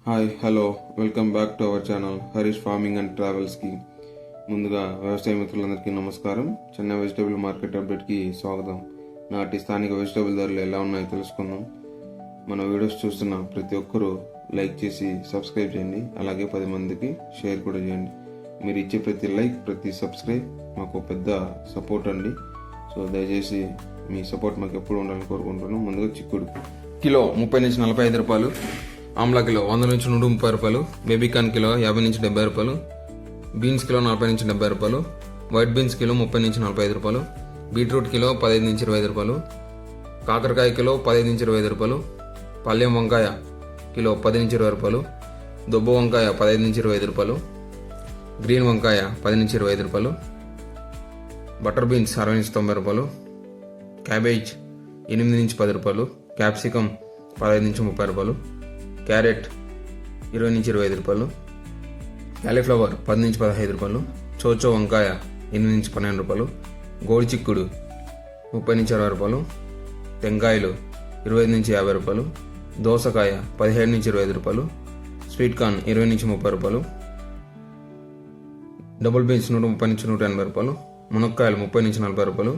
Hi hello welcome back to our channel Harish farming and ట్రావెల్స్కి. ముందుగా వ్యవసాయ మిత్రులందరికీ నమస్కారం. చెన్నై వెజిటేబుల్ మార్కెట్ అప్డేట్కి స్వాగతం. నాటి స్థానిక వెజిటేబుల్ ధరలు ఎలా ఉన్నాయో తెలుసుకుందాం. మన వీడియోస్ చూస్తున్న ప్రతి ఒక్కరూ లైక్ చేసి సబ్స్క్రైబ్ చేయండి. అలాగే 10 మందికి షేర్ కూడా చేయండి. మీరు ఇచ్చే ప్రతి లైక్, ప్రతి సబ్స్క్రైబ్ మాకు పెద్ద సపోర్ట్ అండి. సో దయచేసి మీ సపోర్ట్ మాకు ఎప్పుడు ఉండాలని కోరుకుంటున్నాం. ముందుగా చిక్కుడు కిలో 30 నుంచి 45 రూపాయలు, ఆమ్లా కిలో 100 నుంచి 130 రూపాయలు, బేబీకాన్ కిలో 50 నుంచి 70 రూపాయలు, బీన్స్ కిలో 40 నుంచి 70 రూపాయలు, వైట్ బీన్స్ కిలో 30 నుంచి 45 రూపాయలు, బీట్రూట్ కిలో 15 నుంచి 25 రూపాయలు, కాకరకాయ కిలో 15 నుంచి 25 రూపాయలు, పల్లెం వంకాయ కిలో 10 నుంచి 20 రూపాయలు, దుబ్బ వంకాయ 15 నుంచి 25 రూపాయలు, గ్రీన్ వంకాయ 10 నుంచి 25 రూపాయలు, బటర్ బీన్స్ 60 నుంచి 90 రూపాయలు, క్యాబేజ్ 8 నుంచి 10 రూపాయలు, క్యాప్సికమ్ 15 నుంచి 30 రూపాయలు, క్యారెట్ 20 నుంచి 25 రూపాయలు, క్యాలీఫ్లవర్ 10 నుంచి 15 రూపాయలు, చోచో వంకాయ 8 నుంచి 12 రూపాయలు, గోడి చిక్కుడు 30 నుంచి 60 రూపాయలు, టెంకాయలు 25 నుంచి 50 రూపాయలు, దోసకాయ 17 నుంచి 25 రూపాయలు, స్వీట్ కార్న్ 20 నుంచి 30 రూపాయలు, డబుల్ బీన్స్ 130 నుంచి 180 రూపాయలు, మునక్కాయలు 30 నుంచి 40 రూపాయలు,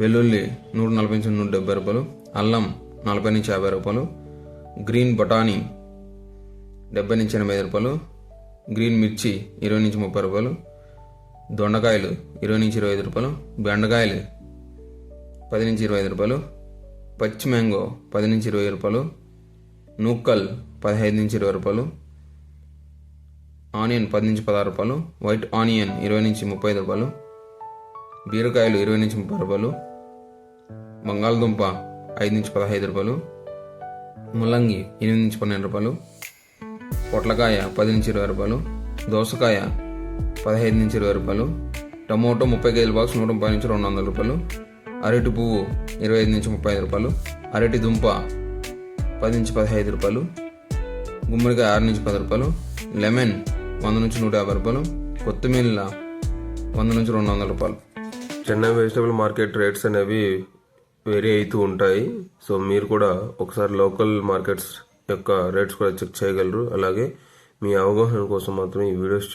వెల్లుల్లి 140 నుంచి 170 రూపాయలు, అల్లం 40 నుంచి 50 రూపాయలు, గ్రీన్ బఠానీ 70 నుంచి 80 రూపాయలు, గ్రీన్ మిర్చి 20 నుంచి 30 రూపాయలు, దొండకాయలు 20 నుంచి 25 రూపాయలు, బెండకాయలు 10 నుంచి 25 రూపాయలు, పచ్చి మ్యాంగో 10 నుంచి 20 రూపాయలు, నూక్కల్ 15 నుంచి 20 రూపాయలు, ఆనియన్ 10 నుంచి 16 రూపాయలు, వైట్ ఆనియన్ 20 నుంచి 35 రూపాయలు, బీరకాయలు 20 నుంచి 30 రూపాయలు, బంగాళదుంప 5 నుంచి 15 రూపాయలు, ముల్లంగి 8 నుంచి 12 రూపాయలు, పొట్లకాయ 10 నుంచి 20 రూపాయలు, దోసకాయ 15 నుంచి 20 రూపాయలు, టమోటో 30 కేజీల బాక్స్ 130 నుంచి 200 రూపాయలు, అరటి పువ్వు 25 నుంచి 35 రూపాయలు, అరటి దుంప 10 నుంచి 15 రూపాయలు, గుమ్మడికాయ 6 నుంచి 10 రూపాయలు, లెమన్ 100 నుంచి 150 రూపాయలు, కొత్తిమీర 100 నుంచి 200 రూపాయలు. చెన్నై వెజిటబుల్ మార్కెట్ రేట్స్ అనేవి వేరీ అవుతూ ఉంటాయి. సో మీరు కూడా ఒకసారి లోకల్ మార్కెట్స్ యొక్క రేట్స్ కూడా చెక్ చేయగలరు. అలాగే మీ అవగాహన కోసం మాత్రం ఈ వీడియోస్